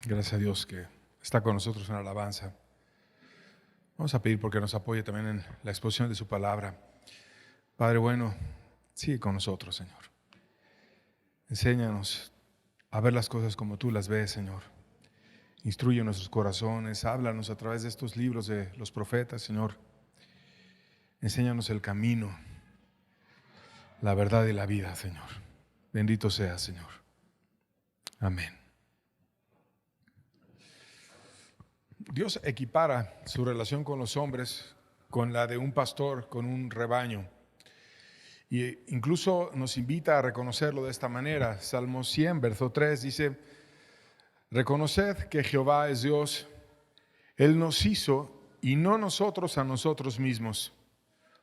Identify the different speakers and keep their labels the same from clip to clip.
Speaker 1: Gracias a Dios que está con nosotros en la alabanza. Vamos a pedir porque nos apoye también en la exposición de su palabra. Padre bueno, sigue con nosotros, Señor. Enséñanos a ver las cosas como tú las ves, Señor. Instruye nuestros corazones, háblanos a través de estos libros de los profetas, Señor. Enséñanos el camino, la verdad y la vida, Señor. Bendito sea, Señor. Amén. Dios equipara su relación con los hombres con la de un pastor con un rebaño. Y incluso nos invita a reconocerlo de esta manera. Salmo 100, verso 3 dice: reconoced que Jehová es Dios, Él nos hizo y no nosotros a nosotros mismos.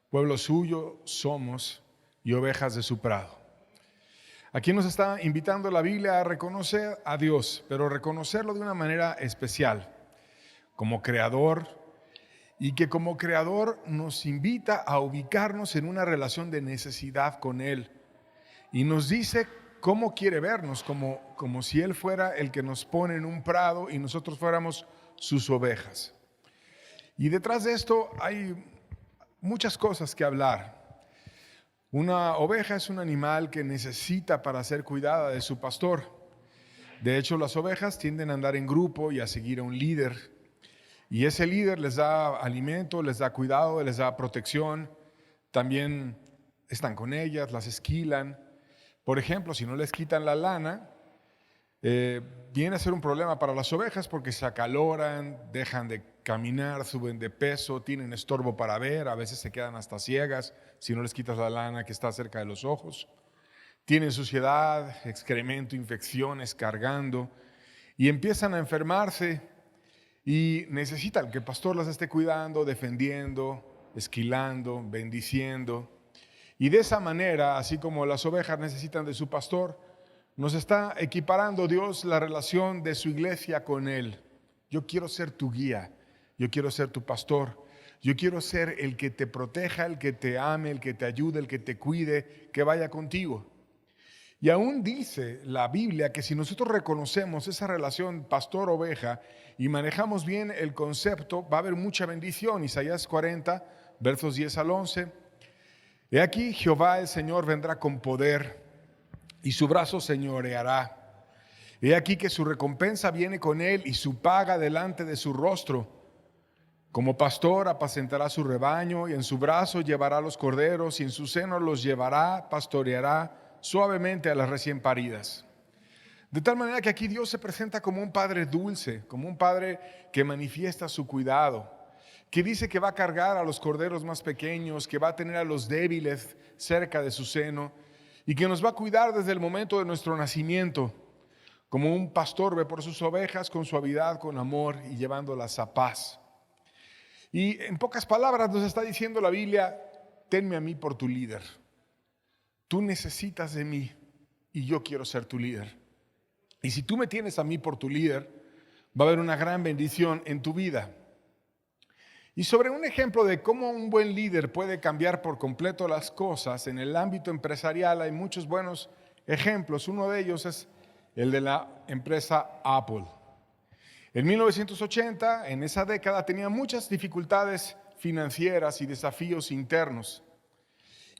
Speaker 1: Pueblo suyo somos y ovejas de su prado. Aquí nos está invitando la Biblia a reconocer a Dios, pero reconocerlo de una manera especial, como creador, y que como creador nos invita a ubicarnos en una relación de necesidad con Él. Y nos dice cómo quiere vernos, como si Él fuera el que nos pone en un prado y nosotros fuéramos sus ovejas. Y detrás de esto hay muchas cosas que hablar. Una oveja es un animal que necesita para ser cuidada de su pastor. De hecho, las ovejas tienden a andar en grupo y a seguir a un líder. Y ese líder les da alimento, les da cuidado, les da protección. También están con ellas, las esquilan. Por ejemplo, si no les quitan la lana, viene a ser un problema para las ovejas porque se acaloran, dejan de caminar, suben de peso, tienen estorbo para ver, a veces se quedan hasta ciegas si no les quitas la lana que está cerca de los ojos. Tienen suciedad, excremento, infecciones cargando y empiezan a enfermarse y necesitan que el pastor las esté cuidando, defendiendo, esquilando, bendiciendo. Y de esa manera, así como las ovejas necesitan de su pastor, nos está equiparando Dios la relación de su iglesia con Él. Yo quiero ser tu guía, yo quiero ser tu pastor, yo quiero ser el que te proteja, el que te ame, el que te ayude, el que te cuide, que vaya contigo. Y aún dice la Biblia que si nosotros reconocemos esa relación pastor-oveja y manejamos bien el concepto, va a haber mucha bendición. Isaías 40, versos 10 al 11. He aquí, Jehová el Señor vendrá con poder y su brazo señoreará. He aquí que su recompensa viene con él y su paga delante de su rostro. Como pastor apacentará su rebaño y en su brazo llevará los corderos y en su seno los llevará, pastoreará suavemente a las recién paridas. De tal manera que aquí Dios se presenta como un padre dulce, como un padre que manifiesta su cuidado, que dice que va a cargar a los corderos más pequeños, que va a tener a los débiles cerca de su seno y que nos va a cuidar desde el momento de nuestro nacimiento, como un pastor ve por sus ovejas con suavidad, con amor y llevándolas a paz. Y en pocas palabras nos está diciendo la Biblia: tenme a mí por tu líder. Tú necesitas de mí y yo quiero ser tu líder. Y si tú me tienes a mí por tu líder, va a haber una gran bendición en tu vida. Y sobre un ejemplo de cómo un buen líder puede cambiar por completo las cosas en el ámbito empresarial, hay muchos buenos ejemplos. Uno de ellos es el de la empresa Apple. En 1980, en esa década, tenía muchas dificultades financieras y desafíos internos.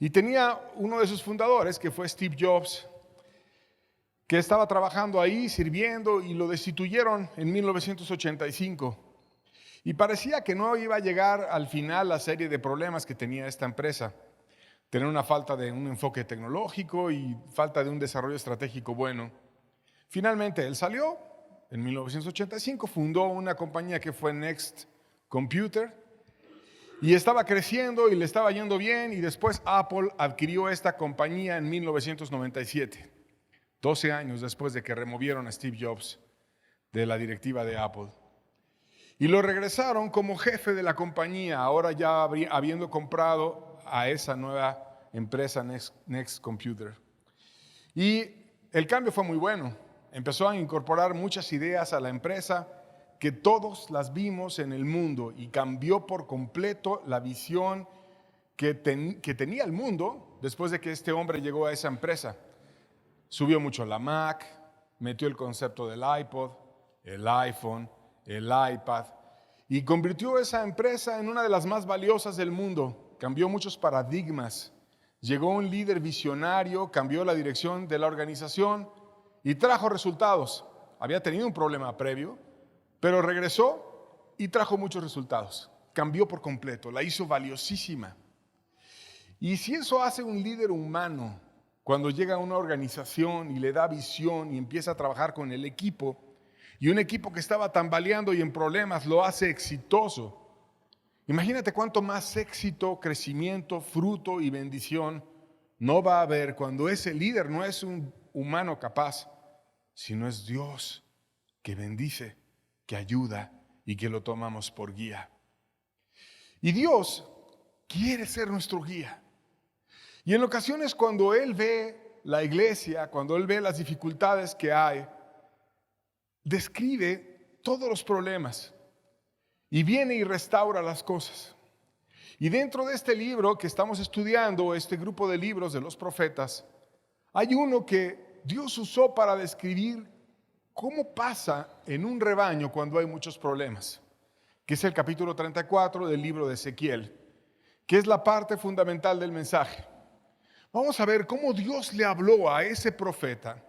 Speaker 1: Y tenía uno de sus fundadores, que fue Steve Jobs, que estaba trabajando ahí, sirviendo, y lo destituyeron en 1985. Y parecía que no iba a llegar al final la serie de problemas que tenía esta empresa. Tener una falta de un enfoque tecnológico y falta de un desarrollo estratégico bueno. Finalmente él salió, en 1985 fundó una compañía que fue Next Computer, y estaba creciendo y le estaba yendo bien, y después Apple adquirió esta compañía en 1997, 12 años después de que removieron a Steve Jobs de la directiva de Apple. Y lo regresaron como jefe de la compañía, ahora ya habiendo comprado a esa nueva empresa Next Computer. Y el cambio fue muy bueno. Empezó a incorporar muchas ideas a la empresa que todos las vimos en el mundo y cambió por completo la visión que tenía el mundo después de que este hombre llegó a esa empresa. Subió mucho la Mac, metió el concepto del iPod, el iPhone, el iPad, y convirtió esa empresa en una de las más valiosas del mundo. Cambió muchos paradigmas. Llegó un líder visionario, cambió la dirección de la organización y trajo resultados. Había tenido un problema previo, pero regresó y trajo muchos resultados. Cambió por completo, la hizo valiosísima. Y si eso hace un líder humano, cuando llega a una organización y le da visión y empieza a trabajar con el equipo, y un equipo que estaba tambaleando y en problemas lo hace exitoso, imagínate cuánto más éxito, crecimiento, fruto y bendición no va a haber cuando ese líder no es un humano capaz, sino es Dios que bendice, que ayuda y que lo tomamos por guía. Y Dios quiere ser nuestro guía. Y en ocasiones cuando Él ve la iglesia, cuando Él ve las dificultades que hay, describe todos los problemas y viene y restaura las cosas. Y dentro de este libro que estamos estudiando, este grupo de libros de los profetas, hay uno que Dios usó para describir cómo pasa en un rebaño cuando hay muchos problemas, que es el capítulo 34 del libro de Ezequiel, que es la parte fundamental del mensaje. Vamos a ver cómo Dios le habló a ese profeta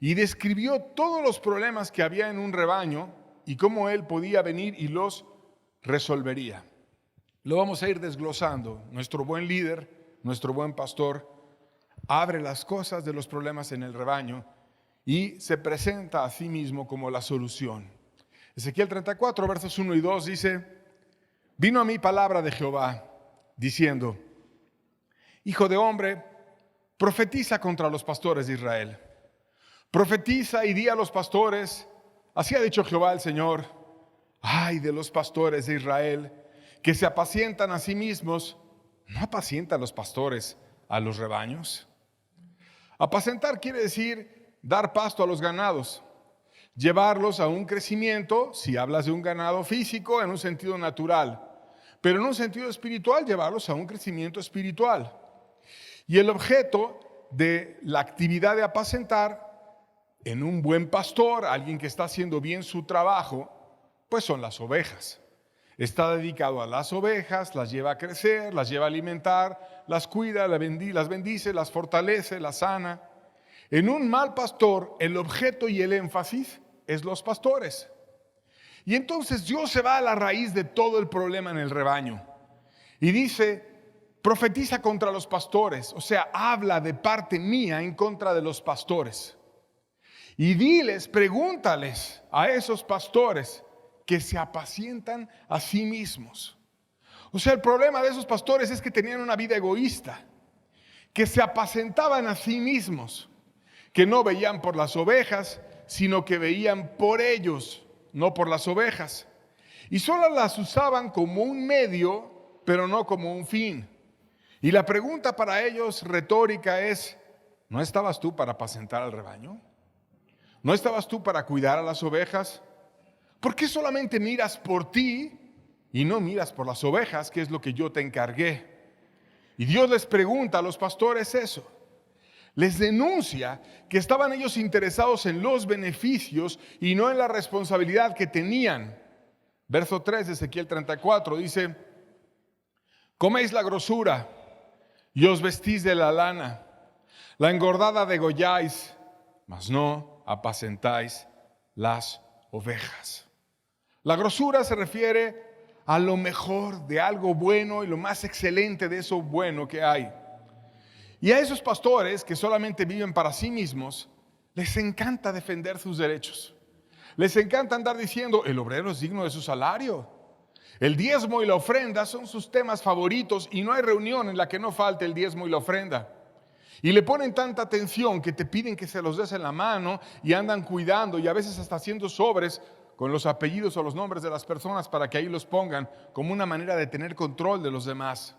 Speaker 1: y describió todos los problemas que había en un rebaño y cómo él podía venir y los resolvería. Lo vamos a ir desglosando. Nuestro buen líder, nuestro buen pastor, abre las cosas de los problemas en el rebaño y se presenta a sí mismo como la solución. Ezequiel 34, versos 1 y 2 dice: vino a mí palabra de Jehová, diciendo: hijo de hombre, profetiza contra los pastores de Israel. Profetiza y di a los pastores, así ha dicho Jehová el Señor: ay de los pastores de Israel, que se apacientan a sí mismos. ¿No apacientan los pastores a los rebaños? Apacentar quiere decir dar pasto a los ganados, llevarlos a un crecimiento, si hablas de un ganado físico, en un sentido natural, pero en un sentido espiritual, llevarlos a un crecimiento espiritual. Y el objeto de la actividad de apacentar en un buen pastor, alguien que está haciendo bien su trabajo, pues son las ovejas. Está dedicado a las ovejas, las lleva a crecer, las lleva a alimentar, las cuida, las bendice, las fortalece, las sana. En un mal pastor, el objeto y el énfasis es los pastores. Y entonces Dios se va a la raíz de todo el problema en el rebaño y dice: profetiza contra los pastores, o sea, habla de parte mía en contra de los pastores. Y diles, pregúntales a esos pastores que se apacientan a sí mismos. O sea, el problema de esos pastores es que tenían una vida egoísta, que se apacentaban a sí mismos, que no veían por las ovejas, sino que veían por ellos, no por las ovejas. Y solo las usaban como un medio, pero no como un fin. Y la pregunta para ellos retórica es: ¿no estabas tú para apacentar al rebaño? ¿No estabas tú para cuidar a las ovejas? ¿Por qué solamente miras por ti y no miras por las ovejas, que es lo que yo te encargué? Y Dios les pregunta a los pastores eso. Les denuncia que estaban ellos interesados en los beneficios y no en la responsabilidad que tenían. Verso 3 de Ezequiel 34 dice: coméis la grosura y os vestís de la lana, la engordada degolláis, mas no apacentáis las ovejas. La grosura se refiere a lo mejor de algo bueno y lo más excelente de eso bueno que hay. Y a esos pastores que solamente viven para sí mismos, les encanta defender sus derechos. Les encanta andar diciendo: el obrero es digno de su salario. El diezmo y la ofrenda son sus temas favoritos y no hay reunión en la que no falte el diezmo y la ofrenda. Y le ponen tanta atención que te piden que se los des en la mano y andan cuidando y a veces hasta haciendo sobres con los apellidos o los nombres de las personas para que ahí los pongan como una manera de tener control de los demás.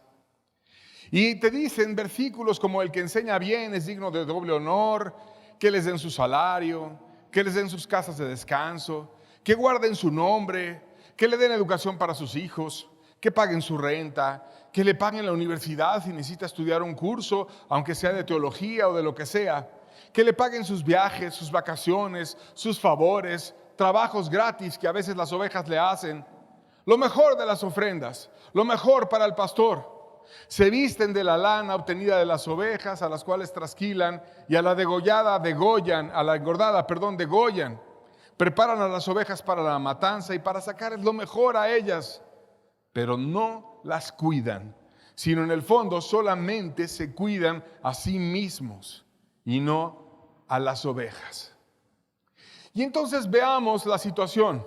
Speaker 1: Y te dicen versículos como: el que enseña bien es digno de doble honor, que les den su salario, que les den sus casas de descanso, que guarden su nombre, que le den educación para sus hijos, que paguen su renta, que le paguen la universidad si necesita estudiar un curso, aunque sea de teología o de lo que sea, que le paguen sus viajes, sus vacaciones, sus favores, trabajos gratis que a veces las ovejas le hacen, lo mejor de las ofrendas, lo mejor para el pastor. Se visten de la lana obtenida de las ovejas, a las cuales trasquilan, y a la degollada degollan, a la engordada, degollan. Preparan a las ovejas para la matanza y para sacar lo mejor a ellas, pero no las cuidan, sino en el fondo solamente se cuidan a sí mismos y no a las ovejas. Y entonces veamos la situación.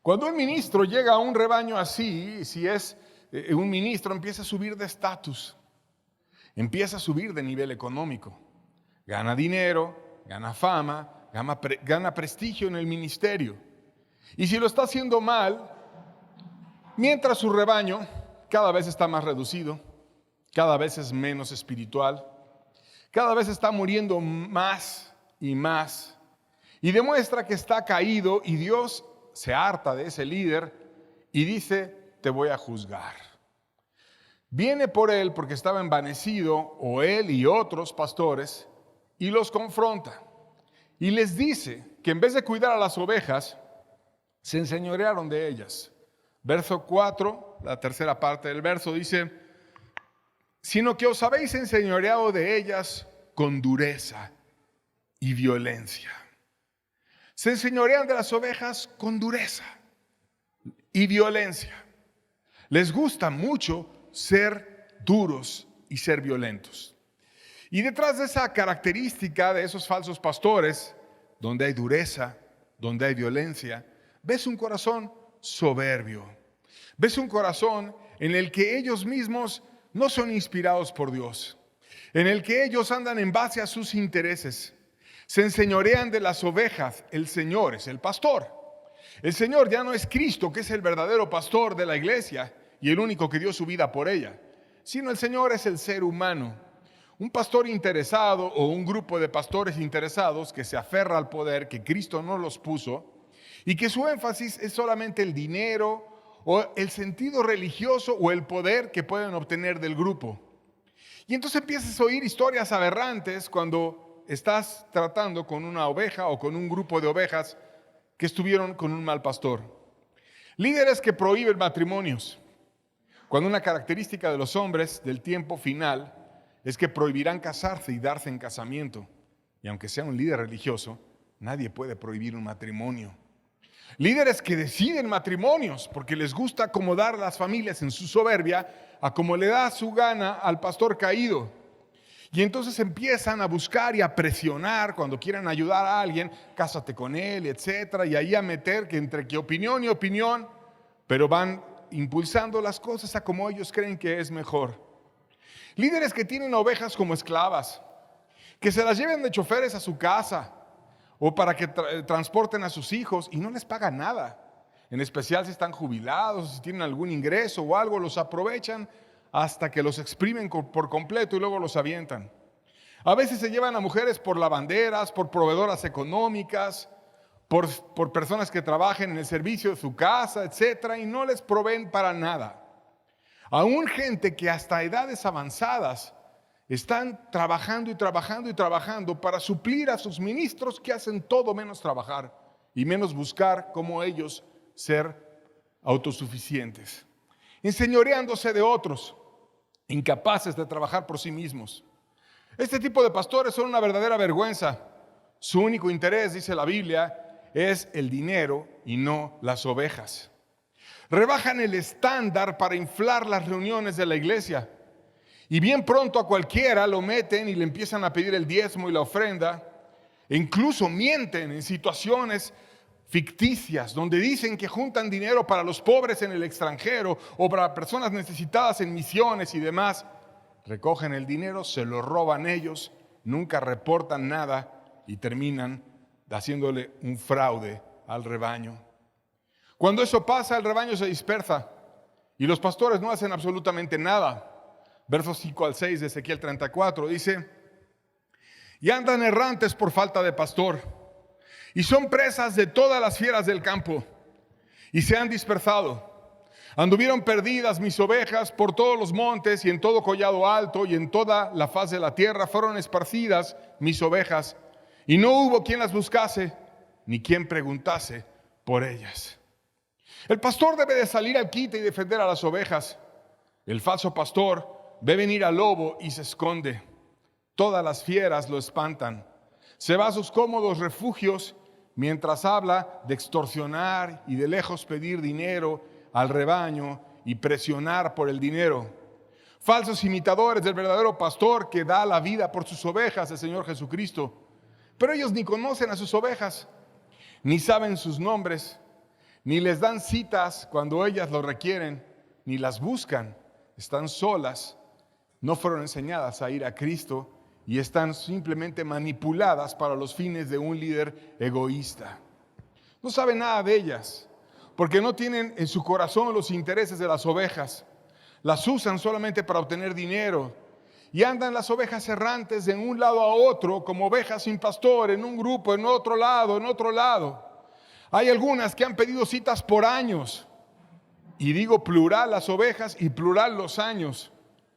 Speaker 1: Cuando un ministro llega a un rebaño así, si es un ministro, empieza a subir de estatus, empieza a subir de nivel económico, gana dinero, gana fama, gana prestigio en el ministerio. Y si lo está haciendo mal, mientras su rebaño cada vez está más reducido, cada vez es menos espiritual, cada vez está muriendo más y más, y demuestra que está caído, y Dios se harta de ese líder y dice: te voy a juzgar. Viene por él porque estaba envanecido, o él y otros pastores, y los confronta. Y les dice que en vez de cuidar a las ovejas, se enseñorearon de ellas. Verso 4, la tercera parte del verso dice: sino que os habéis enseñoreado de ellas con dureza y violencia. Se enseñorean de las ovejas con dureza y violencia. Les gusta mucho ser duros y ser violentos. Y detrás de esa característica de esos falsos pastores, donde hay dureza, donde hay violencia, ves un corazón soberbio. Ves un corazón en el que ellos mismos no son inspirados por Dios, en el que ellos andan en base a sus intereses. Se enseñorean de las ovejas. El Señor es el pastor. El Señor ya no es Cristo, que es el verdadero pastor de la iglesia y el único que dio su vida por ella, sino el Señor es el ser humano. Un pastor interesado o un grupo de pastores interesados que se aferra al poder que Cristo no los puso y que su énfasis es solamente el dinero o el sentido religioso o el poder que pueden obtener del grupo. Y entonces empiezas a oír historias aberrantes cuando estás tratando con una oveja o con un grupo de ovejas que estuvieron con un mal pastor. Líderes que prohíben matrimonios, cuando una característica de los hombres del tiempo final es que prohibirán casarse y darse en casamiento. Y aunque sea un líder religioso, nadie puede prohibir un matrimonio. Líderes que deciden matrimonios porque les gusta acomodar las familias en su soberbia a como le da su gana al pastor caído. Y entonces empiezan a buscar y a presionar cuando quieran ayudar a alguien: cásate con él, etcétera, y ahí a meter que entre que opinión y opinión, pero van impulsando las cosas a como ellos creen que es mejor. Líderes que tienen ovejas como esclavas, que se las lleven de choferes a su casa o para que transporten a sus hijos y no les pagan nada. En especial si están jubilados, si tienen algún ingreso o algo, los aprovechan hasta que los exprimen por completo y luego los avientan. A veces se llevan a mujeres por lavanderas, por proveedoras económicas, por personas que trabajen en el servicio de su casa, etcétera, y no les proveen para nada. Aún gente que hasta edades avanzadas están trabajando y trabajando y trabajando para suplir a sus ministros, que hacen todo menos trabajar y menos buscar cómo ellos ser autosuficientes, enseñoreándose de otros, incapaces de trabajar por sí mismos. Este tipo de pastores son una verdadera vergüenza. Su único interés, dice la Biblia, es el dinero y no las ovejas. Rebajan el estándar para inflar las reuniones de la iglesia. Y bien pronto a cualquiera lo meten y le empiezan a pedir el diezmo y la ofrenda. E incluso mienten en situaciones ficticias, donde dicen que juntan dinero para los pobres en el extranjero o para personas necesitadas en misiones y demás. Recogen el dinero, se lo roban ellos, nunca reportan nada y terminan haciéndole un fraude al rebaño. Cuando eso pasa, el rebaño se dispersa y los pastores no hacen absolutamente nada. Versos 5 al 6 de Ezequiel 34 dice: y andan errantes por falta de pastor, y son presas de todas las fieras del campo, y se han dispersado. Anduvieron perdidas mis ovejas por todos los montes y en todo collado alto, y en toda la faz de la tierra fueron esparcidas mis ovejas, y no hubo quien las buscase. ni quien preguntase por ellas. El pastor debe de salir al quite y defender a las ovejas. El falso pastor ve venir al lobo y se esconde. Todas las fieras lo espantan. Se va a sus cómodos refugios mientras habla de extorsionar y de lejos pedir dinero al rebaño y presionar por el dinero. Falsos imitadores del verdadero pastor que da la vida por sus ovejas, el Señor Jesucristo. Pero ellos ni conocen a sus ovejas, ni saben sus nombres, ni les dan citas cuando ellas lo requieren, ni las buscan. Están solas, no fueron enseñadas a ir a Cristo y están simplemente manipuladas para los fines de un líder egoísta. No saben nada de ellas, porque no tienen en su corazón los intereses de las ovejas. Las usan solamente para obtener dinero y andan las ovejas errantes de un lado a otro como ovejas sin pastor, en un grupo, en otro lado, en otro lado. Hay algunas que han pedido citas por años, y digo plural las ovejas y plural los años,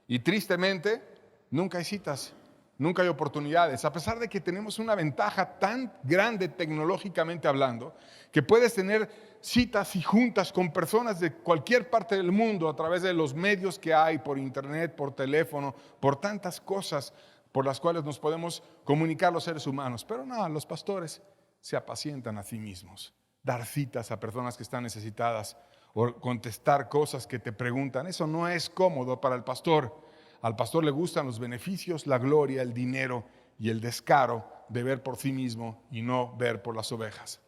Speaker 1: y tristemente nunca hay citas, nunca hay oportunidades, a pesar de que tenemos una ventaja tan grande tecnológicamente hablando, que puedes tener citas y juntas con personas de cualquier parte del mundo a través de los medios que hay, por internet, por teléfono, por tantas cosas por las cuales nos podemos comunicar los seres humanos. Pero no, los pastores se apacientan a sí mismos. Dar citas a personas que están necesitadas o contestar cosas que te preguntan, eso no es cómodo para el pastor. Al pastor le gustan los beneficios, la gloria, el dinero y el descaro de ver por sí mismo y no ver por las ovejas.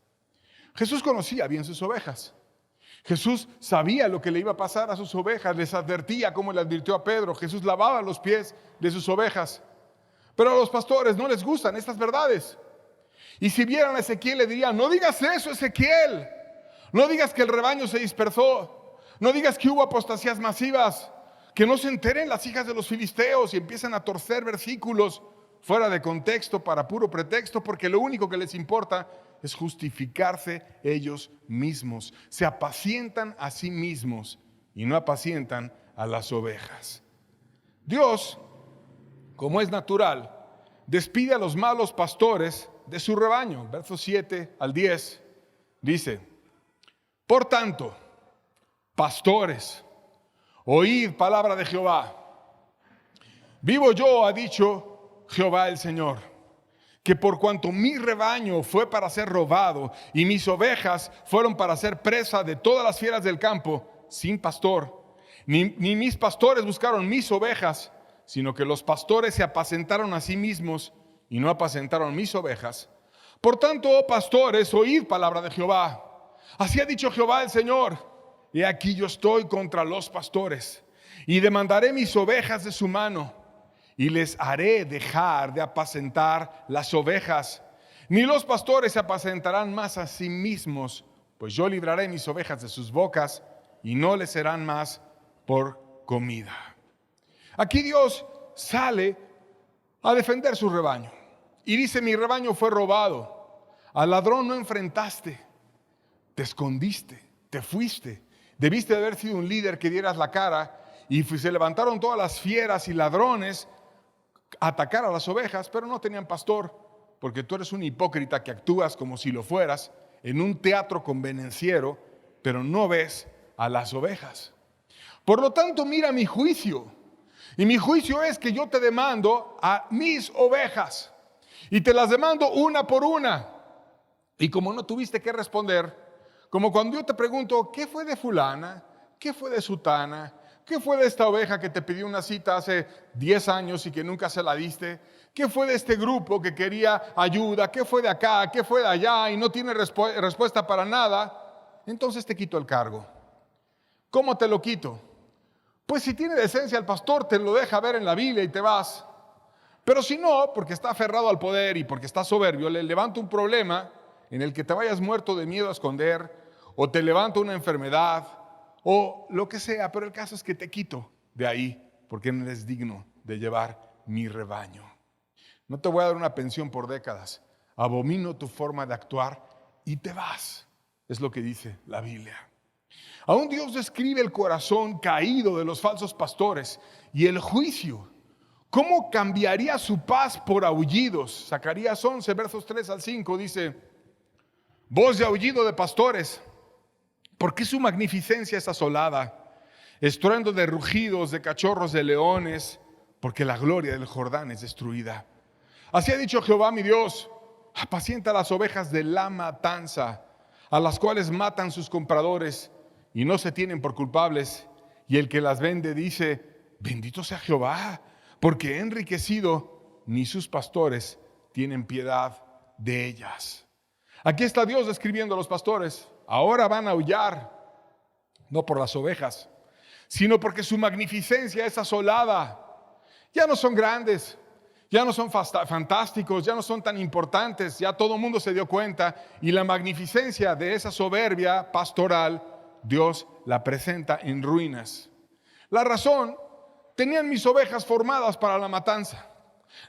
Speaker 1: Jesús conocía bien sus ovejas. Jesús sabía lo que le iba a pasar a sus ovejas, les advertía como le advirtió a Pedro. Jesús lavaba los pies de sus ovejas. Pero a los pastores no les gustan estas verdades. Y si vieran a Ezequiel le dirían, no digas eso, Ezequiel. No digas que el rebaño se dispersó. No digas que hubo apostasías masivas. Que no se enteren las hijas de los filisteos y empiezan a torcer versículos fuera de contexto para puro pretexto, porque lo único que les importa es justificarse ellos mismos. Se apacientan a sí mismos y no apacientan a las ovejas. Dios, como es natural, despide a los malos pastores de su rebaño. Versos 7 al 10 dice: por tanto, pastores, oíd palabra de Jehová. Vivo yo, ha dicho Jehová el Señor, que por cuanto mi rebaño fue para ser robado y mis ovejas fueron para ser presa de todas las fieras del campo, sin pastor, ni mis pastores buscaron mis ovejas, sino que los pastores se apacentaron a sí mismos y no apacentaron mis ovejas. Por tanto, oh pastores, oíd palabra de Jehová. Así ha dicho Jehová el Señor: he aquí yo estoy contra los pastores y demandaré mis ovejas de su mano y les haré dejar de apacentar las ovejas. Ni los pastores se apacentarán más a sí mismos, pues yo libraré mis ovejas de sus bocas y no les serán más por comida. Aquí Dios sale a defender su rebaño y dice: mi rebaño fue robado. Al ladrón no enfrentaste, te escondiste, te fuiste. Debiste de haber sido un líder que dieras la cara, y se levantaron todas las fieras y ladrones a atacar a las ovejas, pero no tenían pastor, porque tú eres un hipócrita que actúas como si lo fueras en un teatro convenenciero, pero no ves a las ovejas. Por lo tanto, mira mi juicio, y mi juicio es que yo te demando a mis ovejas, y te las demando una por una. Y como no tuviste que responder, como cuando yo te pregunto, ¿qué fue de fulana? ¿Qué fue de sutana? ¿Qué fue de esta oveja que te pidió una cita hace 10 años y que nunca se la diste? ¿Qué fue de este grupo que quería ayuda? ¿Qué fue de acá? ¿Qué fue de allá? Y no tiene respuesta para nada. Entonces te quito el cargo. ¿Cómo te lo quito? Pues si tiene decencia el pastor, te lo deja ver en la Biblia y te vas. Pero si no, porque está aferrado al poder y porque está soberbio, le levanta un problema en el que te vayas muerto de miedo a esconder, o te levanta una enfermedad, o lo que sea, pero el caso es que te quito de ahí, porque no eres digno de llevar mi rebaño. No te voy a dar una pensión por décadas, abomino tu forma de actuar y te vas, es lo que dice la Biblia. Aún Dios describe el corazón caído de los falsos pastores y el juicio. ¿Cómo cambiaría su paz por aullidos? Zacarías 11, versos 3 al 5 dice: voz de aullido de pastores. ¿Por qué su magnificencia es asolada? Estruendo de rugidos, de cachorros de leones, porque la gloria del Jordán es destruida. Así ha dicho Jehová mi Dios: apacienta las ovejas de la matanza, a las cuales matan sus compradores y no se tienen por culpables. Y el que las vende dice: bendito sea Jehová, porque he enriquecido, ni sus pastores tienen piedad de ellas. Aquí está Dios describiendo a los pastores. Ahora van a aullar, no por las ovejas, sino porque su magnificencia es asolada. Ya no son grandes, ya no son fantásticos, ya no son tan importantes, ya todo el mundo se dio cuenta, y la magnificencia de esa soberbia pastoral, Dios la presenta en ruinas. La razón: tenían mis ovejas formadas para la matanza.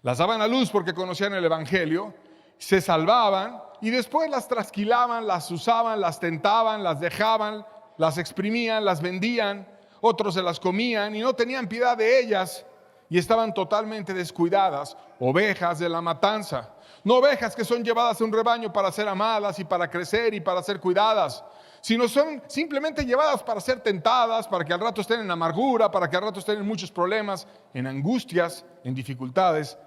Speaker 1: Las daban a luz porque conocían el Evangelio, se salvaban y después las trasquilaban, las usaban, las tentaban, las dejaban, las exprimían, las vendían, otros se las comían y no tenían piedad de ellas. Y estaban totalmente descuidadas, ovejas de la matanza. No ovejas que son llevadas a un rebaño para ser amadas y para crecer y para ser cuidadas, sino son simplemente llevadas para ser tentadas, para que al rato estén en amargura, para que al rato estén en muchos problemas, en angustias, en dificultades,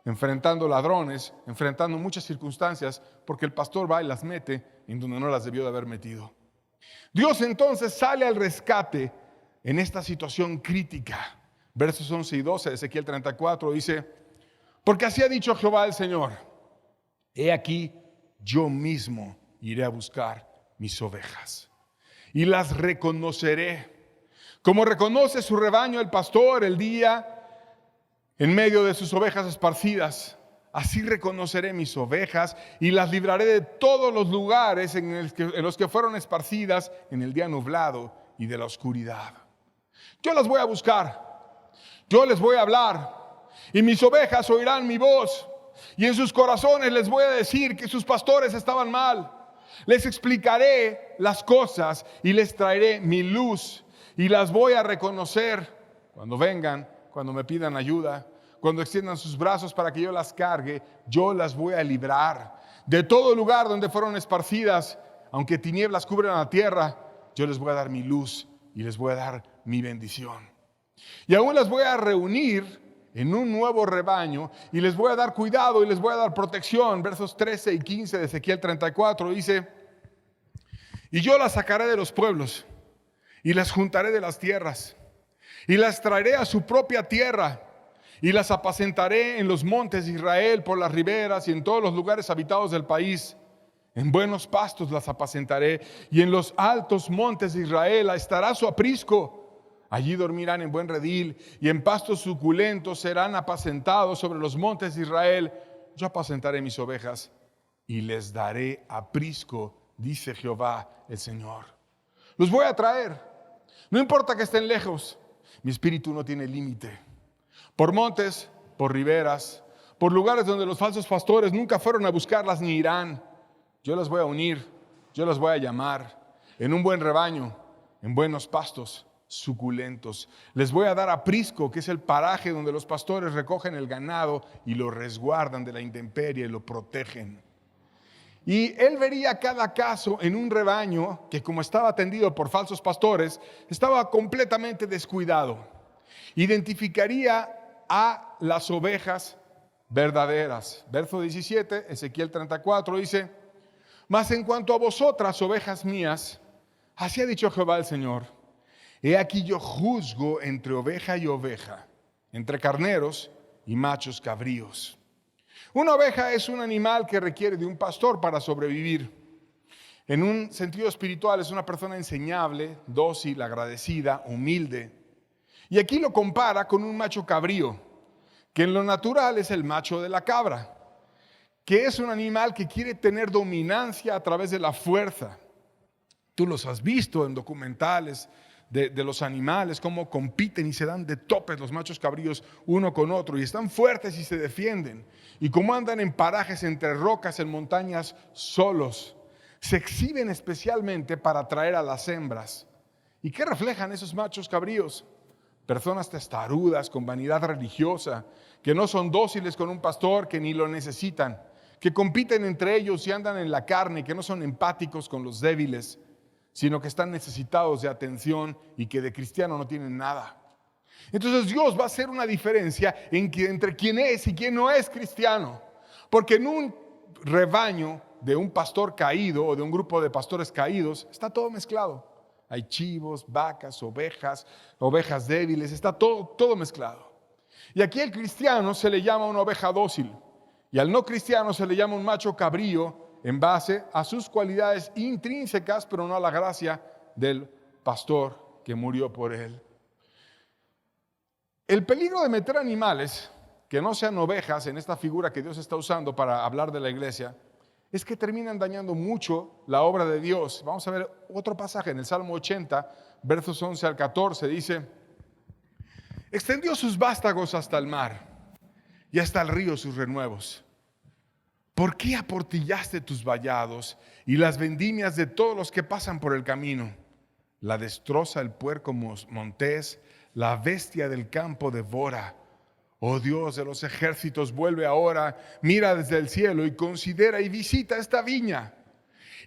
Speaker 1: enfrentando ladrones, enfrentando muchas circunstancias, porque el pastor va y las mete en donde no las debió de haber metido. Dios entonces sale al rescate en esta situación crítica. Versos 11 y 12 de Ezequiel 34 dice: porque así ha dicho Jehová el Señor: he aquí, yo mismo iré a buscar mis ovejas y las reconoceré, como reconoce su rebaño el pastor el día en medio de sus ovejas esparcidas. Así reconoceré mis ovejas y las libraré de todos los lugares en los que fueron esparcidas en el día nublado y de la oscuridad. Yo las voy a buscar. Yo les voy a hablar y mis ovejas oirán mi voz, y en sus corazones les voy a decir que sus pastores estaban mal. Les explicaré las cosas y les traeré mi luz y las voy a reconocer cuando vengan, cuando me pidan ayuda, cuando extiendan sus brazos para que yo las cargue. Yo las voy a librar de todo lugar donde fueron esparcidas. Aunque tinieblas cubran la tierra, yo les voy a dar mi luz y les voy a dar mi bendición. Y aún las voy a reunir en un nuevo rebaño y les voy a dar cuidado y les voy a dar protección. Versos 13 y 15 de Ezequiel 34 dice: y yo las sacaré de los pueblos y las juntaré de las tierras y las traeré a su propia tierra y las apacentaré en los montes de Israel, por las riberas y en todos los lugares habitados del país. En buenos pastos las apacentaré y en los altos montes de Israel estará su aprisco. Allí dormirán en buen redil y en pastos suculentos serán apacentados sobre los montes de Israel. Yo apacentaré mis ovejas y les daré aprisco, dice Jehová el Señor. Los voy a traer, no importa que estén lejos. Mi espíritu no tiene límite. Por montes, por riberas, por lugares donde los falsos pastores nunca fueron a buscarlas ni irán. Yo las voy a unir, yo las voy a llamar en un buen rebaño, en buenos pastos suculentos. Les voy a dar aprisco, que es el paraje donde los pastores recogen el ganado y lo resguardan de la intemperie y lo protegen. Y él vería cada caso en un rebaño que, como estaba atendido por falsos pastores, estaba completamente descuidado. Identificaría a las ovejas verdaderas. Verso 17, Ezequiel 34 dice: mas en cuanto a vosotras, ovejas mías, así ha dicho Jehová el Señor: he aquí yo juzgo entre oveja y oveja, entre carneros y machos cabríos. Una oveja es un animal que requiere de un pastor para sobrevivir. En un sentido espiritual es una persona enseñable, dócil, agradecida, humilde. Y aquí lo compara con un macho cabrío, que en lo natural es el macho de la cabra, que es un animal que quiere tener dominancia a través de la fuerza. Tú los has visto en documentales de los animales, cómo compiten y se dan de topes los machos cabríos uno con otro, y están fuertes y se defienden, y cómo andan en parajes entre rocas, en montañas, solos. Se exhiben especialmente para atraer a las hembras. ¿Y qué reflejan esos machos cabríos? Personas testarudas, con vanidad religiosa, que no son dóciles con un pastor, que ni lo necesitan, que compiten entre ellos y andan en la carne, que no son empáticos con los débiles, sino que están necesitados de atención y que de cristiano no tienen nada. Entonces Dios va a hacer una diferencia entre quién es y quién no es cristiano. Porque en un rebaño de un pastor caído o de un grupo de pastores caídos está todo mezclado. Hay chivos, vacas, ovejas débiles, está todo mezclado. Y aquí al cristiano se le llama una oveja dócil y al no cristiano se le llama un macho cabrío en base a sus cualidades intrínsecas, pero no a la gracia del pastor que murió por él. El peligro de meter animales que no sean ovejas en esta figura que Dios está usando para hablar de la iglesia es que terminan dañando mucho la obra de Dios. Vamos a ver otro pasaje en el Salmo 80, versos 11 al 14, dice: extendió sus vástagos hasta el mar y hasta el río sus renuevos. ¿Por qué aportillaste tus vallados y las vendimias de todos los que pasan por el camino? La destroza el puerco montés, la bestia del campo devora. Oh Dios de los ejércitos, vuelve ahora, mira desde el cielo y considera y visita esta viña.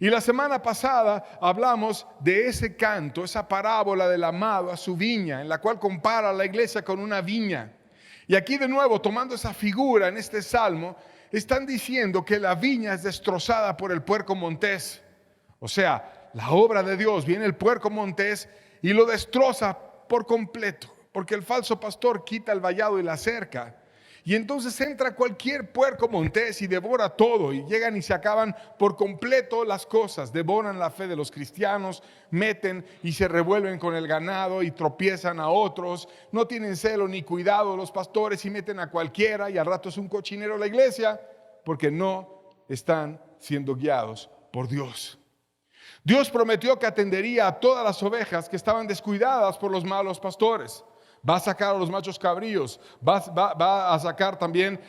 Speaker 1: Y la semana pasada hablamos de ese canto, esa parábola del amado a su viña, en la cual compara a la iglesia con una viña. Y aquí de nuevo, tomando esa figura en este salmo, están diciendo que la viña es destrozada por el puerco montés. O sea, la obra de Dios, viene el puerco montés y lo destroza por completo, porque el falso pastor quita el vallado y la cerca. Y entonces entra cualquier puerco montés y devora todo, y llegan y se acaban por completo las cosas, devoran la fe de los cristianos, meten y se revuelven con el ganado y tropiezan a otros, no tienen celo ni cuidado los pastores y meten a cualquiera, y al rato es un cochinero la iglesia, porque no están siendo guiados por Dios. Dios prometió que atendería a todas las ovejas que estaban descuidadas por los malos pastores. Va a sacar a los machos cabríos, va a sacar también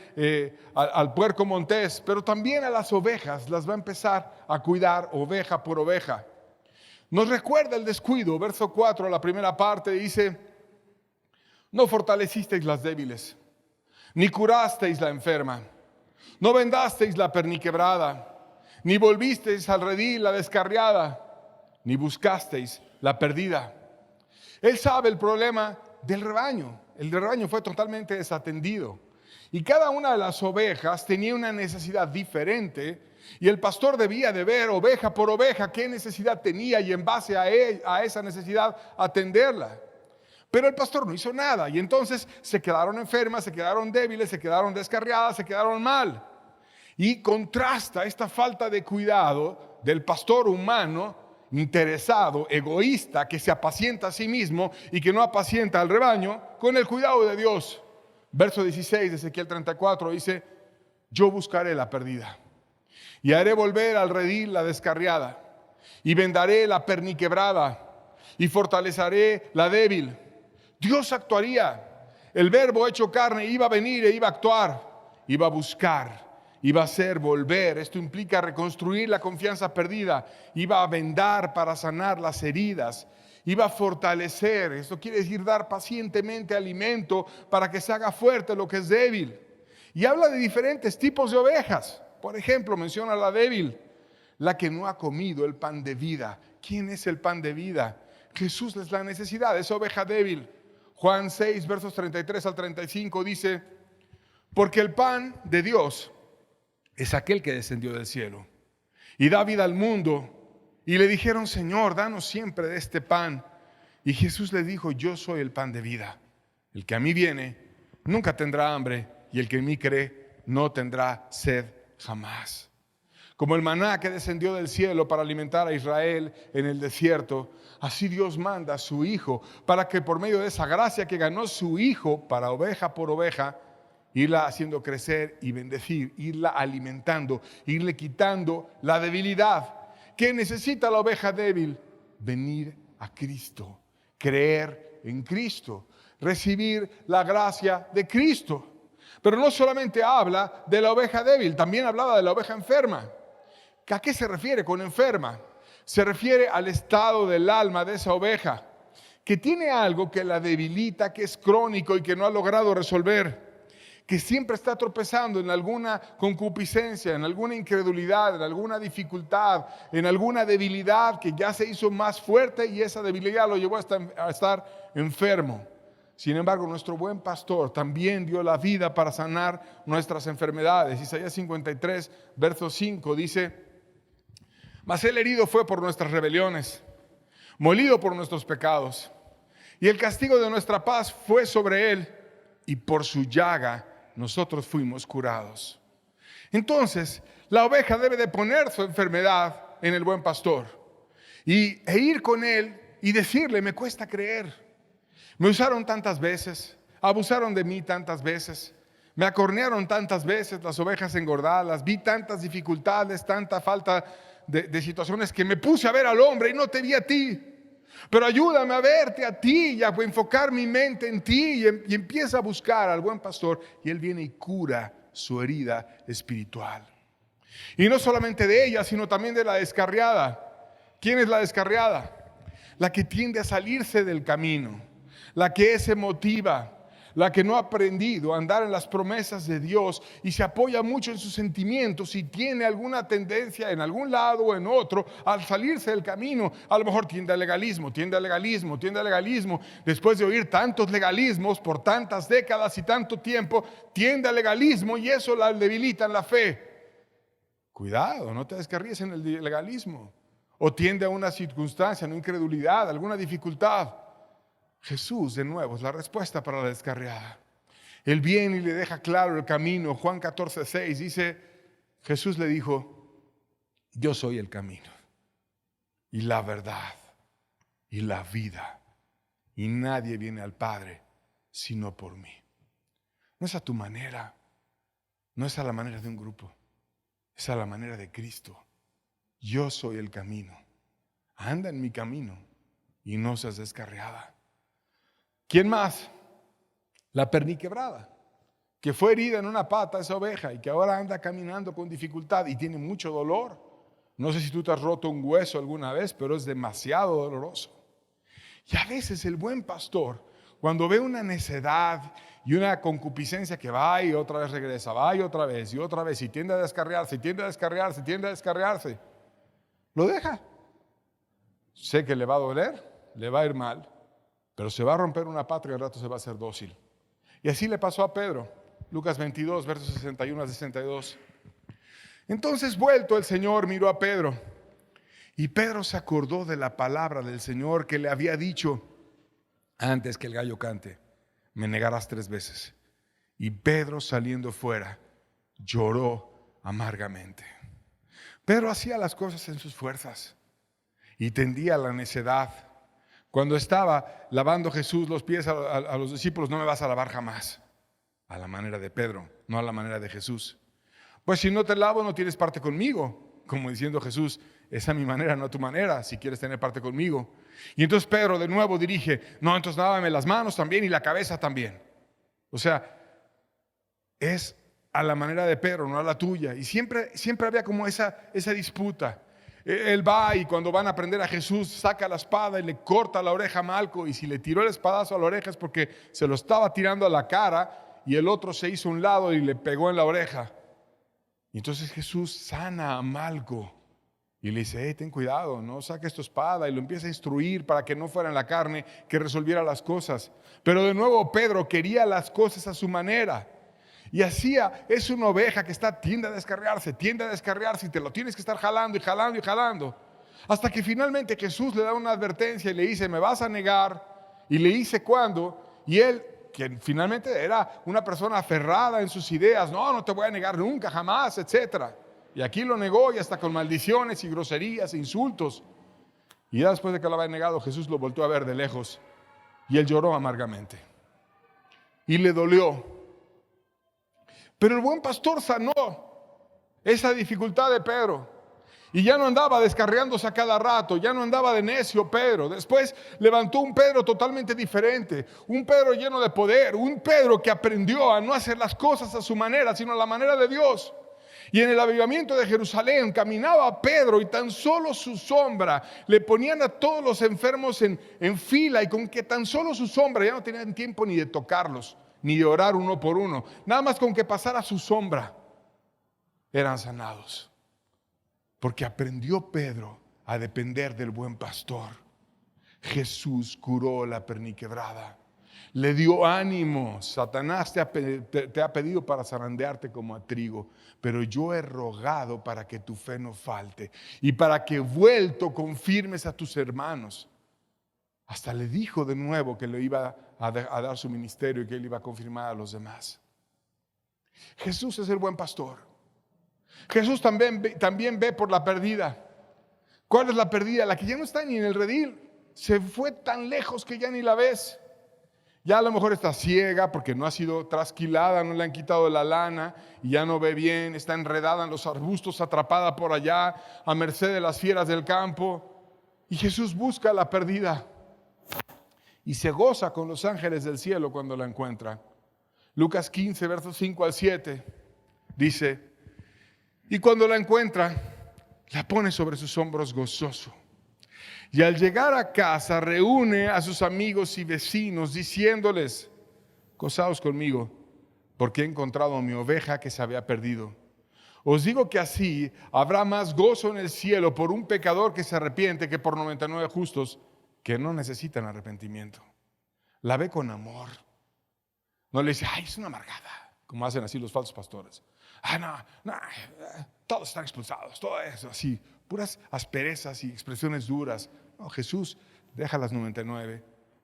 Speaker 1: al puerco montés, pero también a las ovejas las va a empezar a cuidar oveja por oveja. Nos recuerda el descuido, verso 4, la primera parte dice: no fortalecisteis las débiles, ni curasteis la enferma, no vendasteis la perniquebrada, ni volvisteis al redil la descarriada, ni buscasteis la perdida. Él sabe el problema del rebaño. El rebaño fue totalmente desatendido. Y cada una de las ovejas tenía una necesidad diferente. Y el pastor debía de ver oveja por oveja qué necesidad tenía y en base a esa necesidad atenderla. Pero el pastor no hizo nada. Y entonces se quedaron enfermas, se quedaron débiles, se quedaron descarriadas, se quedaron mal. Y contrasta esta falta de cuidado del pastor humano, interesado, egoísta, que se apacienta a sí mismo y que no apacienta al rebaño, con el cuidado de Dios. Verso 16 de Ezequiel 34 dice: yo buscaré la perdida y haré volver al redil la descarriada y vendaré la perniquebrada y fortaleceré la débil. Dios actuaría. El verbo hecho carne iba a venir e iba a actuar, iba a buscar, iba a hacer volver. Esto implica reconstruir la confianza perdida. Iba a vendar para sanar las heridas. Iba a fortalecer. Esto quiere decir dar pacientemente alimento para que se haga fuerte lo que es débil. Y habla de diferentes tipos de ovejas. Por ejemplo, menciona la débil, la que no ha comido el pan de vida. ¿Quién es el pan de vida? Jesús es la necesidad, esa oveja débil. Juan 6, versos 33 al 35 dice: porque el pan de Dios es aquel que descendió del cielo y da vida al mundo. Y le dijeron: Señor, danos siempre de este pan. Y Jesús le dijo: yo soy el pan de vida. El que a mí viene nunca tendrá hambre, y el que en mí cree no tendrá sed jamás. Como el maná que descendió del cielo para alimentar a Israel en el desierto, así Dios manda a su Hijo para que por medio de esa gracia que ganó su Hijo para oveja por oveja, irla haciendo crecer y bendecir, irla alimentando, irle quitando la debilidad. ¿Qué necesita la oveja débil? Venir a Cristo, creer en Cristo, recibir la gracia de Cristo. Pero no solamente habla de la oveja débil, también hablaba de la oveja enferma. ¿A qué se refiere con enferma? Se refiere al estado del alma de esa oveja, que tiene algo que la debilita, que es crónico y que no ha logrado resolver, que siempre está tropezando en alguna concupiscencia, en alguna incredulidad, en alguna dificultad, en alguna debilidad que ya se hizo más fuerte y esa debilidad lo llevó a estar enfermo. Sin embargo, nuestro buen pastor también dio la vida para sanar nuestras enfermedades. Isaías 53, verso 5 dice: mas él herido fue por nuestras rebeliones, molido por nuestros pecados, y el castigo de nuestra paz fue sobre él, y por su llaga nosotros fuimos curados. Entonces, la oveja debe de poner su enfermedad en el buen pastor e ir con él y decirle: me cuesta creer, me usaron tantas veces, abusaron de mí tantas veces, me acornearon tantas veces las ovejas engordadas, vi tantas dificultades, tanta falta de situaciones que me puse a ver al hombre y no te vi a ti. Pero ayúdame a verte a ti y a enfocar mi mente en ti, y empieza a buscar al buen pastor, y él viene y cura su herida espiritual. Y no solamente de ella, sino también de la descarriada. ¿Quién es la descarriada? La que tiende a salirse del camino, la que es emotiva, la que no ha aprendido a andar en las promesas de Dios y se apoya mucho en sus sentimientos y tiene alguna tendencia en algún lado o en otro al salirse del camino. A lo mejor tiende al legalismo, tiende al legalismo, tiende al legalismo. Después de oír tantos legalismos por tantas décadas y tanto tiempo, tiende al legalismo y eso la debilita en la fe. Cuidado, no te descarríes en el legalismo. O tiende a una circunstancia, a una incredulidad, a alguna dificultad. Jesús, de nuevo, es la respuesta para la descarriada. Él viene y le deja claro el camino. Juan 14:6 dice: Jesús le dijo: yo soy el camino y la verdad y la vida, y nadie viene al Padre sino por mí. No es a tu manera, no es a la manera de un grupo, es a la manera de Cristo. Yo soy el camino. Anda en mi camino y no seas descarriada. ¿Quién más? La perniquebrada, que fue herida en una pata, esa oveja, y que ahora anda caminando con dificultad y tiene mucho dolor. No sé si tú te has roto un hueso alguna vez, pero es demasiado doloroso. Y a veces el buen pastor, cuando ve una necedad y una concupiscencia que va y otra vez regresa, va y otra vez, y tiende a descarriarse, tiende a descarriarse, tiende a descarriarse, lo deja. Sé que le va a doler, le va a ir mal, pero se va a romper una pata y al rato se va a hacer dócil. Y así le pasó a Pedro. Lucas 22, versos 61 a 62. Entonces, vuelto el Señor, miró a Pedro. Y Pedro se acordó de la palabra del Señor que le había dicho: antes que el gallo cante, me negarás 3 veces. Y Pedro, saliendo fuera, lloró amargamente. Pedro hacía las cosas en sus fuerzas y tendía a la necedad. Cuando estaba lavando Jesús los pies a los discípulos: no me vas a lavar jamás. A la manera de Pedro, no a la manera de Jesús. Pues si no te lavo, no tienes parte conmigo. Como diciendo Jesús: esa es mi manera, no tu manera, si quieres tener parte conmigo. Y entonces Pedro de nuevo dirige: no, entonces lávame las manos también y la cabeza también. O sea, es a la manera de Pedro, no a la tuya. Y siempre había como esa disputa. Él va y cuando van a prender a Jesús saca la espada y le corta la oreja a Malco, y si le tiró el espadazo a la oreja es porque se lo estaba tirando a la cara y el otro se hizo a un lado y le pegó en la oreja. Y entonces Jesús sana a Malco y le dice: ten cuidado, no saques tu espada, y lo empieza a instruir para que no fuera en la carne que resolviera las cosas. Pero de nuevo Pedro quería las cosas a su manera. Y es una oveja que tiende a descarriarse y te lo tienes que estar jalando y jalando y jalando. Hasta que finalmente Jesús le da una advertencia y le dice: me vas a negar. Y le dice cuándo. Y él, que finalmente era una persona aferrada en sus ideas: no te voy a negar nunca, jamás, etc. Y aquí lo negó, y hasta con maldiciones y groserías e insultos. Y ya después de que lo había negado, Jesús lo volvió a ver de lejos y él lloró amargamente. Y le dolió. Pero el buen pastor sanó esa dificultad de Pedro. Y ya no andaba descarriándose a cada rato, ya no andaba de necio Pedro. Después levantó un Pedro totalmente diferente, un Pedro lleno de poder, un Pedro que aprendió a no hacer las cosas a su manera, sino a la manera de Dios. Y en el avivamiento de Jerusalén caminaba Pedro, y tan solo su sombra, le ponían a todos los enfermos en fila, y con que tan solo su sombra ya no tenían tiempo ni de tocarlos. ni de orar uno por uno. Nada más con que pasara su sombra, eran sanados. Porque aprendió Pedro a depender del buen pastor. Jesús curó la perniquebrada. Le dio ánimo. Satanás te ha pedido para zarandearte como a trigo, pero yo he rogado para que tu fe no falte y para que vuelto confirmes a tus hermanos. Hasta le dijo de nuevo que le iba a dar su ministerio y que él iba a confirmar a los demás. Jesús es el buen pastor. Jesús también ve por la perdida. ¿Cuál es la perdida? La que ya no está ni en el redil. Se fue tan lejos que ya ni la ves. Ya a lo mejor está ciega porque no ha sido trasquilada, no le han quitado la lana y ya no ve bien, está enredada en los arbustos, atrapada por allá, a merced de las fieras del campo. Y Jesús busca a la perdida y se goza con los ángeles del cielo cuando la encuentra. Lucas 15, versos 5 al 7, dice: y cuando la encuentra, la pone sobre sus hombros gozoso. Y al llegar a casa, reúne a sus amigos y vecinos, diciéndoles: gozaos conmigo, porque he encontrado a mi oveja que se había perdido. Os digo que así habrá más gozo en el cielo por un pecador que se arrepiente que por 99 justos que no necesitan arrepentimiento. La ve con amor. No le dice: ay, es una amargada, como hacen así los falsos pastores. No, todos están expulsados, todo eso, así, puras asperezas y expresiones duras. No, Jesús deja las 99,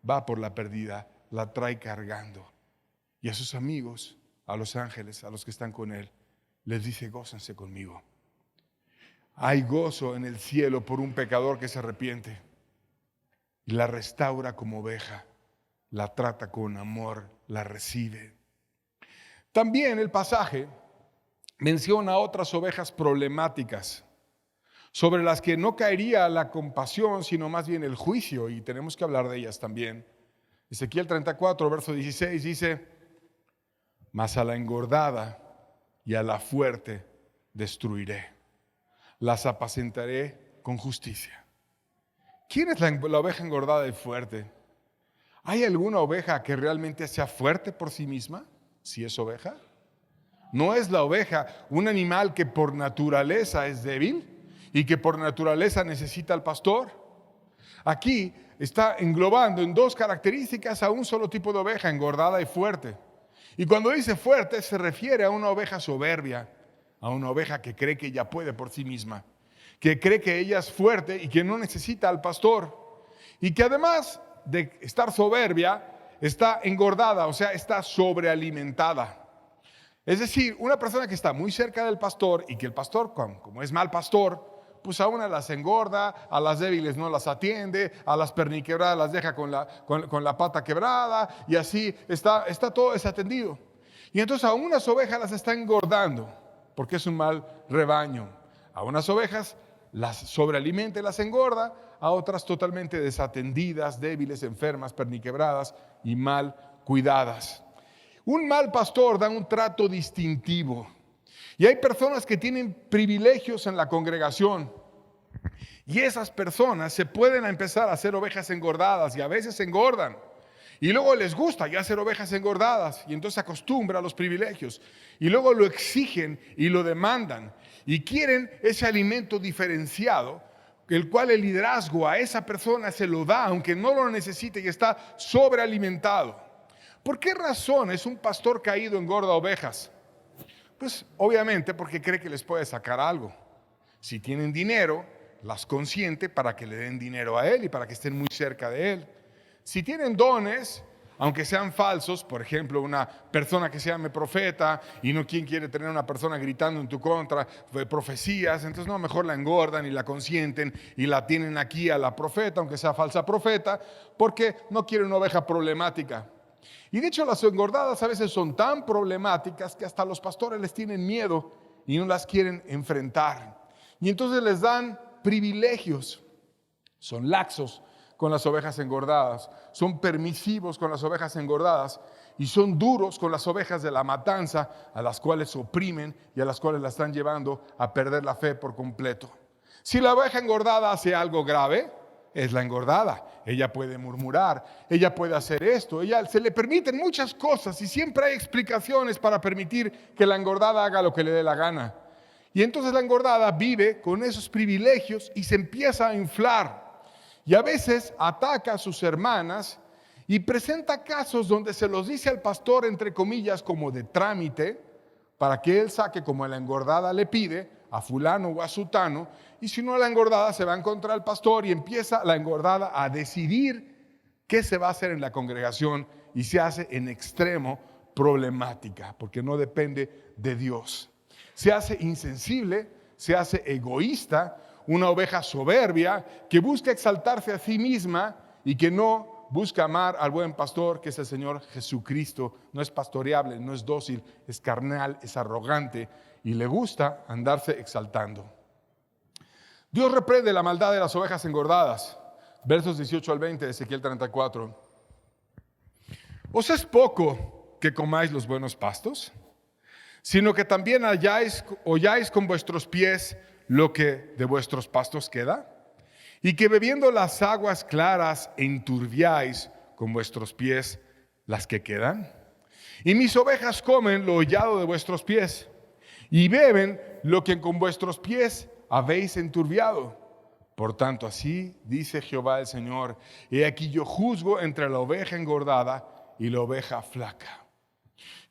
Speaker 1: va por la perdida, la trae cargando. Y a sus amigos, a los ángeles, a los que están con él, les dice: gócense conmigo. Hay gozo en el cielo por un pecador que se arrepiente y la restaura como oveja, la trata con amor, la recibe. También el pasaje menciona otras ovejas problemáticas sobre las que no caería la compasión, sino más bien el juicio, y tenemos que hablar de ellas también. Ezequiel 34, verso 16 dice: mas a la engordada y a la fuerte destruiré, las apacentaré con justicia. ¿Quién es la oveja engordada y fuerte? ¿Hay alguna oveja que realmente sea fuerte por sí misma? Si es oveja. ¿No es la oveja un animal que por naturaleza es débil y que por naturaleza necesita al pastor? Aquí está englobando en dos características a un solo tipo de oveja: engordada y fuerte. Y cuando dice fuerte se refiere a una oveja soberbia, a una oveja que cree que ella puede por sí misma, que cree que ella es fuerte y que no necesita al pastor, y que además de estar soberbia está engordada, o sea, está sobrealimentada. Es decir, una persona que está muy cerca del pastor y que el pastor, como es mal pastor, pues a una las engorda, a las débiles no las atiende, a las perniquebradas las deja con la pata quebrada, y así está todo desatendido. Y entonces a unas ovejas las está engordando porque es un mal rebaño. A unas ovejas las sobrealimenta y las engorda, a otras totalmente desatendidas, débiles, enfermas, perniquebradas y mal cuidadas. Un mal pastor da un trato distintivo. Y hay personas que tienen privilegios en la congregación. Y esas personas se pueden empezar a hacer ovejas engordadas y a veces engordan. Y luego les gusta ya hacer ovejas engordadas y entonces se acostumbra a los privilegios. Y luego lo exigen y lo demandan. Y quieren ese alimento diferenciado, el cual el liderazgo a esa persona se lo da, aunque no lo necesite y está sobrealimentado. ¿Por qué razones un pastor caído engorda ovejas? Pues obviamente porque cree que les puede sacar algo. Si tienen dinero, las consiente para que le den dinero a él y para que estén muy cerca de él. Si tienen dones, aunque sean falsos, por ejemplo, una persona que se llame profeta y no quien quiere tener una persona gritando en tu contra, profecías, entonces no, mejor la engordan y la consienten y la tienen aquí a la profeta, aunque sea falsa profeta, porque no quieren una oveja problemática. Y de hecho las engordadas a veces son tan problemáticas que hasta los pastores les tienen miedo y no las quieren enfrentar. Y entonces les dan privilegios. Son laxos con las ovejas engordadas, son permisivos con las ovejas engordadas y son duros con las ovejas de la matanza, a las cuales oprimen y a las cuales la están llevando a perder la fe por completo. Si la oveja engordada hace algo grave, es la engordada. Ella puede murmurar, ella puede hacer esto, ella se le permiten muchas cosas y siempre hay explicaciones para permitir que la engordada haga lo que le dé la gana. Y entonces la engordada vive con esos privilegios y se empieza a inflar. Y a veces ataca a sus hermanas y presenta casos donde se los dice al pastor, entre comillas, como de trámite, para que él saque como la engordada le pide a fulano o a sutano, y si no, la engordada se va a encontrar al pastor y empieza la engordada a decidir qué se va a hacer en la congregación y se hace en extremo problemática, porque no depende de Dios. Se hace insensible, se hace egoísta, una oveja soberbia que busca exaltarse a sí misma y que no busca amar al buen pastor, que es el Señor Jesucristo. No es pastoreable, no es dócil, es carnal, es arrogante y le gusta andarse exaltando. Dios reprende la maldad de las ovejas engordadas. Versos 18 al 20 de Ezequiel 34. ¿Os es poco que comáis los buenos pastos? Sino que también holláis con vuestros pies lo que de vuestros pastos queda, y que bebiendo las aguas claras enturbiáis con vuestros pies las que quedan. Y mis ovejas comen lo hollado de vuestros pies, y beben lo que con vuestros pies habéis enturbiado. Por tanto, así dice Jehová el Señor: he aquí yo juzgo entre la oveja engordada y la oveja flaca.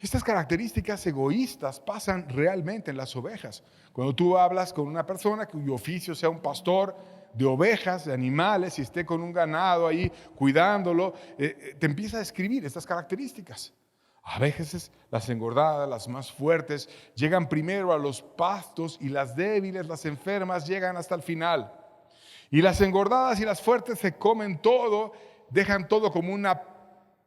Speaker 1: Estas características egoístas pasan realmente en las ovejas. Cuando tú hablas con una persona cuyo oficio sea un pastor de ovejas, de animales, y esté con un ganado ahí cuidándolo, te empieza a describir estas características. A veces las engordadas, las más fuertes, llegan primero a los pastos y las débiles, las enfermas, llegan hasta el final. Y las engordadas y las fuertes se comen todo, dejan todo como una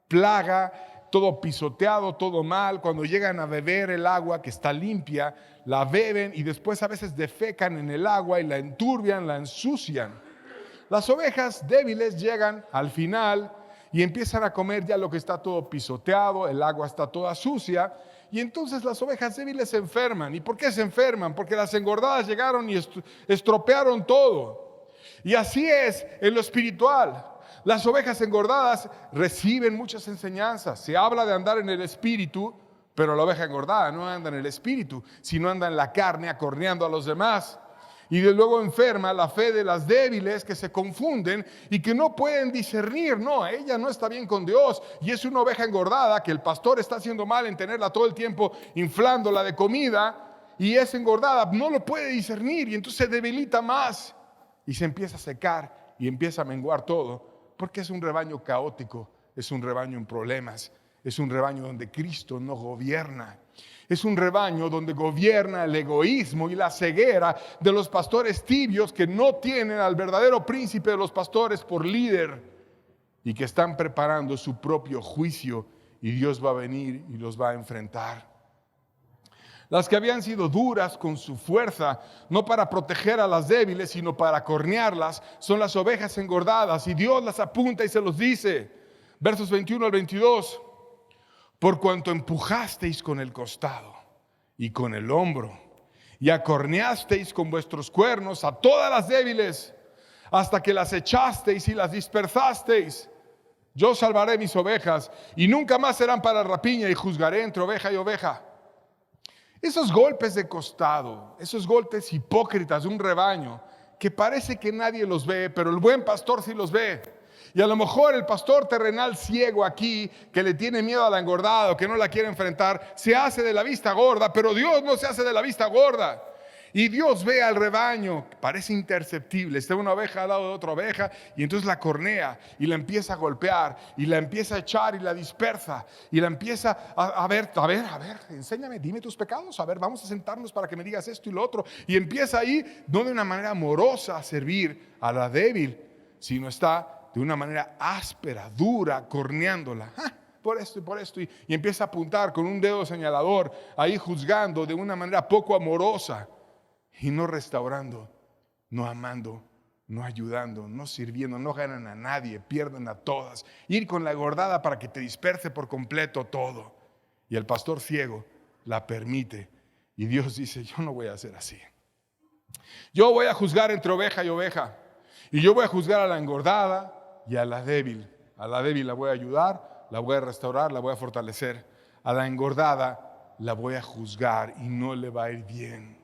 Speaker 1: plaga, todo pisoteado, todo mal. Cuando llegan a beber el agua que está limpia, la beben y después a veces defecan en el agua y la enturbian, la ensucian. Las ovejas débiles llegan al final y empiezan a comer ya lo que está todo pisoteado, el agua está toda sucia, y entonces las ovejas débiles se enferman. ¿Y por qué se enferman? Porque las engordadas llegaron y estropearon todo. Y así es en lo espiritual. Las ovejas engordadas reciben muchas enseñanzas. Se habla de andar en el espíritu, pero la oveja engordada no anda en el espíritu, sino anda en la carne, acorneando a los demás. Y de luego enferma la fe de las débiles, que se confunden y que no pueden discernir. No, ella no está bien con Dios y es una oveja engordada que el pastor está haciendo mal en tenerla todo el tiempo inflándola de comida, y es engordada, no lo puede discernir y entonces se debilita más y se empieza a secar y empieza a menguar todo. Porque es un rebaño caótico, es un rebaño en problemas, es un rebaño donde Cristo no gobierna. Es un rebaño donde gobierna el egoísmo y la ceguera de los pastores tibios que no tienen al verdadero príncipe de los pastores por líder y que están preparando su propio juicio, y Dios va a venir y los va a enfrentar. Las que habían sido duras con su fuerza, no para proteger a las débiles, sino para cornearlas, son las ovejas engordadas, y Dios las apunta y se los dice. Versos 21 al 22. Por cuanto empujasteis con el costado y con el hombro, y acorneasteis con vuestros cuernos a todas las débiles, hasta que las echasteis y las dispersasteis, yo salvaré mis ovejas, y nunca más serán para rapiña, y juzgaré entre oveja y oveja. Esos golpes de costado, esos golpes hipócritas de un rebaño que parece que nadie los ve, pero el buen pastor sí los ve. Y a lo mejor el pastor terrenal ciego aquí, que le tiene miedo a la engordada o que no la quiere enfrentar, se hace de la vista gorda, pero Dios no se hace de la vista gorda. Y Dios ve al rebaño, parece imperceptible, está una oveja al lado de otra oveja, y entonces la cornea y la empieza a golpear y la empieza a echar y la dispersa y la empieza a ver, enséñame, dime tus pecados, a ver, vamos a sentarnos para que me digas esto y lo otro, y empieza ahí no de una manera amorosa a servir a la débil, sino está de una manera áspera, dura, corneándola. Por esto, y empieza a apuntar con un dedo señalador, ahí juzgando de una manera poco amorosa. Y no restaurando, no amando, no ayudando, no sirviendo, no ganan a nadie, pierden a todas. Ir con la engordada para que te disperse por completo todo. Y el pastor ciego la permite. Y Dios dice, yo no voy a hacer así. Yo voy a juzgar entre oveja y oveja. Y yo voy a juzgar a la engordada y a la débil. A la débil la voy a ayudar, la voy a restaurar, la voy a fortalecer. A la engordada la voy a juzgar y no le va a ir bien.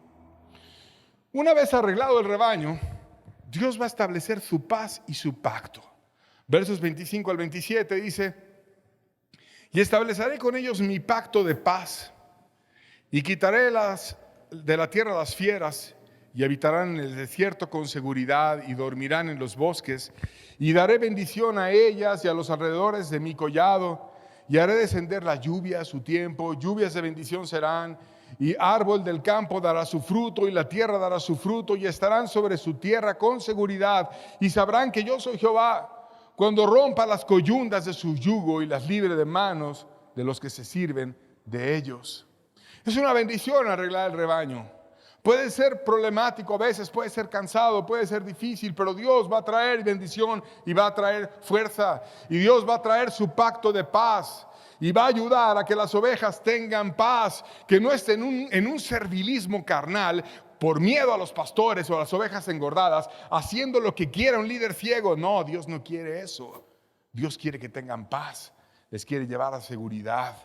Speaker 1: Una vez arreglado el rebaño, Dios va a establecer su paz y su pacto. Versos 25 al 27 dice: y estableceré con ellos mi pacto de paz, y quitaré de la tierra las fieras, y habitarán en el desierto con seguridad, y dormirán en los bosques, y daré bendición a ellas y a los alrededores de mi collado, y haré descender la lluvia a su tiempo, lluvias de bendición serán, y árbol del campo dará su fruto, y la tierra dará su fruto, y estarán sobre su tierra con seguridad, y sabrán que yo soy Jehová, cuando rompa las coyundas de su yugo y las libre de manos de los que se sirven de ellos. Es una bendición arreglar el rebaño. Puede ser problemático a veces, puede ser cansado, puede ser difícil, pero Dios va a traer bendición y va a traer fuerza. Y Dios va a traer su pacto de paz y va a ayudar a que las ovejas tengan paz, que no estén en un servilismo carnal por miedo a los pastores o a las ovejas engordadas, haciendo lo que quiera un líder ciego. No, Dios no quiere eso. Dios quiere que tengan paz, les quiere llevar a seguridad.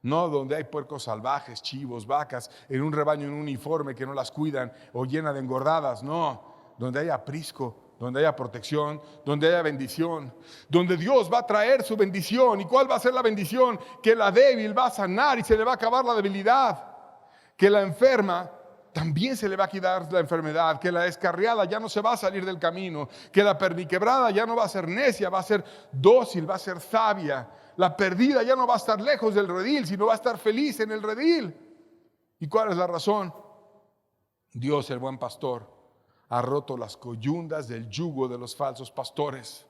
Speaker 1: No donde hay puercos salvajes, chivos, vacas, en un rebaño en un uniforme que no las cuidan o llena de engordadas. No, donde haya aprisco, donde haya protección, donde haya bendición, donde Dios va a traer su bendición. ¿Y cuál va a ser la bendición? Que la débil va a sanar y se le va a acabar la debilidad. Que la enferma también se le va a quitar la enfermedad, que la descarriada ya no se va a salir del camino, que la perniquebrada ya no va a ser necia, va a ser dócil, va a ser sabia. La perdida ya no va a estar lejos del redil, sino va a estar feliz en el redil. ¿Y cuál es la razón? Dios, el buen pastor, ha roto las coyundas del yugo de los falsos pastores.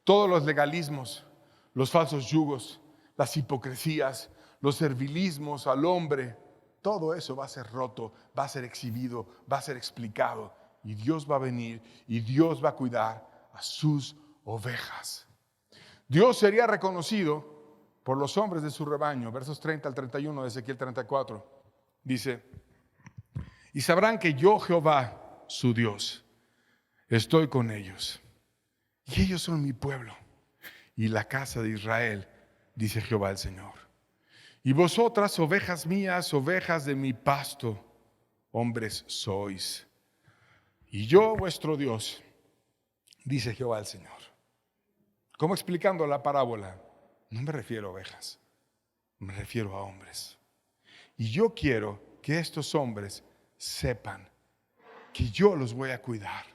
Speaker 1: Todos los legalismos, los falsos yugos, las hipocresías, los servilismos al hombre, todo eso va a ser roto, va a ser exhibido, va a ser explicado. Y Dios va a venir y Dios va a cuidar a sus ovejas. Dios sería reconocido por los hombres de su rebaño. Versos 30 al 31 de Ezequiel 34. Dice: y sabrán que yo, Jehová, su Dios, estoy con ellos. Y ellos son mi pueblo y la casa de Israel, dice Jehová el Señor. Y vosotras, ovejas mías, ovejas de mi pasto, hombres sois. Y yo, vuestro Dios, dice Jehová el Señor. ¿Cómo explicando la parábola? No me refiero a ovejas, me refiero a hombres. Y yo quiero que estos hombres sepan que yo los voy a cuidar.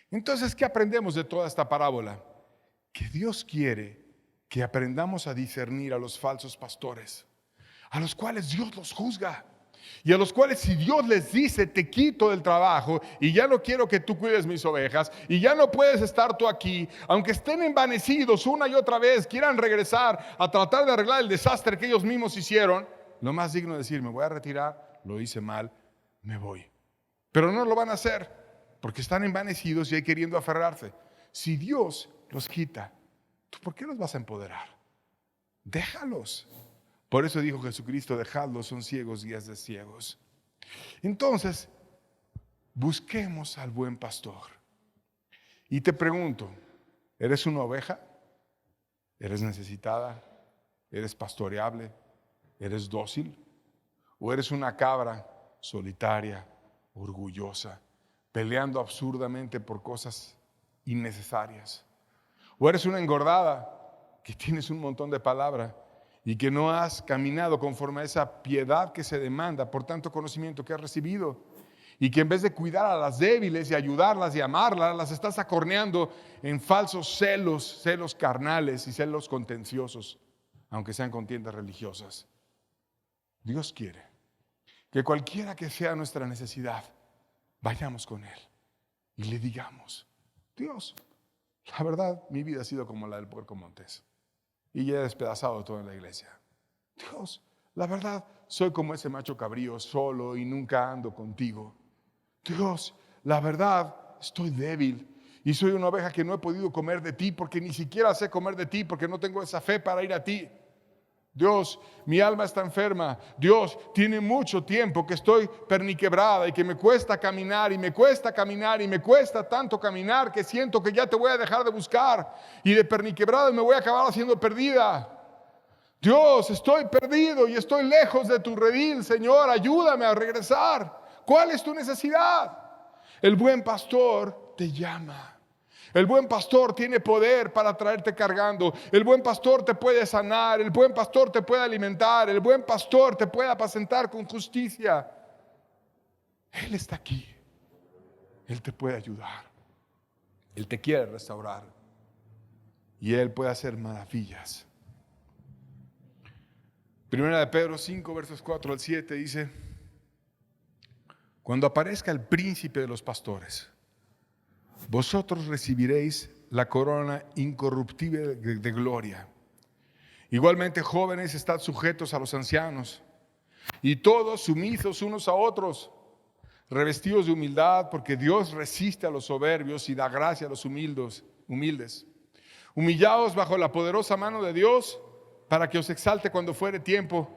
Speaker 1: Entonces, ¿qué aprendemos de toda esta parábola? Que Dios quiere que aprendamos a discernir a los falsos pastores, a los cuales Dios los juzga. Y a los cuales, si Dios les dice: te quito del trabajo y ya no quiero que tú cuides mis ovejas y ya no puedes estar tú aquí, aunque estén envanecidos una y otra vez, quieran regresar a tratar de arreglar el desastre que ellos mismos hicieron, lo más digno es decir: me voy a retirar, lo hice mal, me voy. Pero no lo van a hacer porque están envanecidos y ahí queriendo aferrarse. Si Dios los quita, ¿tú por qué los vas a empoderar? Déjalos. Por eso dijo Jesucristo: dejadlos, son ciegos, guías de ciegos. Entonces, busquemos al buen pastor. Y te pregunto, ¿eres una oveja? ¿Eres necesitada? ¿Eres pastoreable? ¿Eres dócil? ¿O eres una cabra solitaria, orgullosa, peleando absurdamente por cosas innecesarias? ¿O eres una engordada que tienes un montón de palabra y que no has caminado conforme a esa piedad que se demanda por tanto conocimiento que has recibido? Y que en vez de cuidar a las débiles y ayudarlas y amarlas, las estás acorneando en falsos celos carnales y celos contenciosos, aunque sean contiendas religiosas. Dios quiere que cualquiera que sea nuestra necesidad, vayamos con Él y le digamos: Dios, la verdad, mi vida ha sido como la del puerco montés y ya he despedazado todo en la iglesia. Dios, la verdad, soy como ese macho cabrío, solo y nunca ando contigo. Dios, la verdad, estoy débil y soy una oveja que no he podido comer de ti porque ni siquiera sé comer de ti porque no tengo esa fe para ir a ti. Dios, mi alma está enferma. Dios, tiene mucho tiempo que estoy perniquebrada y que me cuesta caminar y me cuesta caminar y me cuesta tanto caminar que siento que ya te voy a dejar de buscar y de perniquebrada me voy a acabar haciendo perdida. Dios, estoy perdido y estoy lejos de tu redil, Señor, ayúdame a regresar. ¿Cuál es tu necesidad? El buen pastor te llama. El buen pastor tiene poder para traerte cargando. El buen pastor te puede sanar. El buen pastor te puede alimentar. El buen pastor te puede apacentar con justicia. Él está aquí. Él te puede ayudar. Él te quiere restaurar. Y Él puede hacer maravillas. Primera de Pedro 5, versos 4 al 7 dice: cuando aparezca el príncipe de los pastores, vosotros recibiréis la corona incorruptible de gloria. Igualmente, jóvenes, estad sujetos a los ancianos, y todos sumisos unos a otros, revestidos de humildad, porque Dios resiste a los soberbios y da gracia a los humildes. Humillaos bajo la poderosa mano de Dios, para que os exalte cuando fuere tiempo,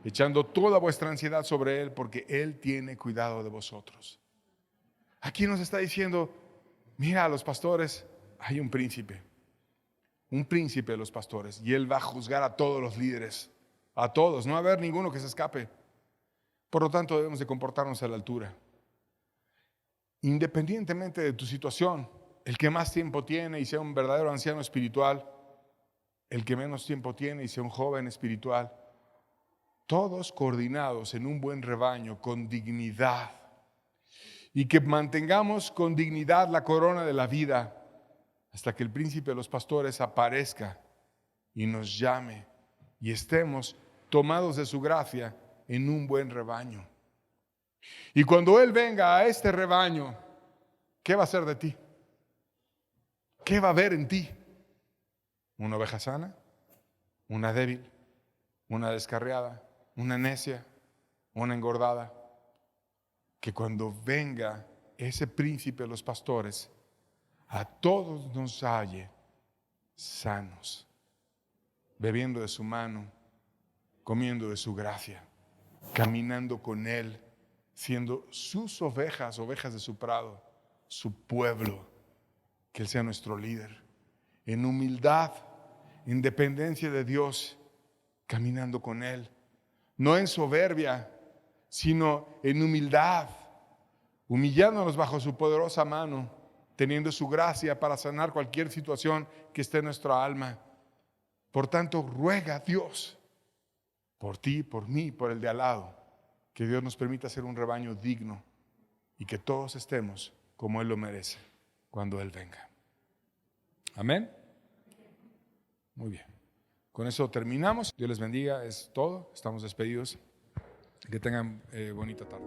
Speaker 1: echando toda vuestra ansiedad sobre Él, porque Él tiene cuidado de vosotros. Aquí nos está diciendo: mira, a los pastores hay un príncipe de los pastores, y Él va a juzgar a todos los líderes, a todos, no va a haber ninguno que se escape. Por lo tanto, debemos de comportarnos a la altura. Independientemente de tu situación, el que más tiempo tiene y sea un verdadero anciano espiritual, el que menos tiempo tiene y sea un joven espiritual, todos coordinados en un buen rebaño con dignidad, y que mantengamos con dignidad la corona de la vida hasta que el príncipe de los pastores aparezca y nos llame y estemos tomados de su gracia en un buen rebaño. Y cuando Él venga a este rebaño, ¿qué va a hacer de ti? ¿Qué va a ver en ti? ¿Una oveja sana? ¿Una débil? ¿Una descarriada? ¿Una necia? ¿Una engordada? Que cuando venga ese príncipe de los pastores, a todos nos halle sanos, bebiendo de su mano, comiendo de su gracia, caminando con Él, siendo sus ovejas, ovejas de su prado, su pueblo, que Él sea nuestro líder, en humildad, en dependencia de Dios, caminando con Él, no en soberbia, sino en humildad, humillándonos bajo su poderosa mano, teniendo su gracia para sanar cualquier situación que esté en nuestra alma. Por tanto, ruega a Dios por ti, por mí, por el de al lado, que Dios nos permita ser un rebaño digno y que todos estemos como Él lo merece cuando Él venga. Amén. Muy bien. Con eso terminamos. Dios les bendiga. Es todo. Estamos despedidos. Que tengan bonita tarde.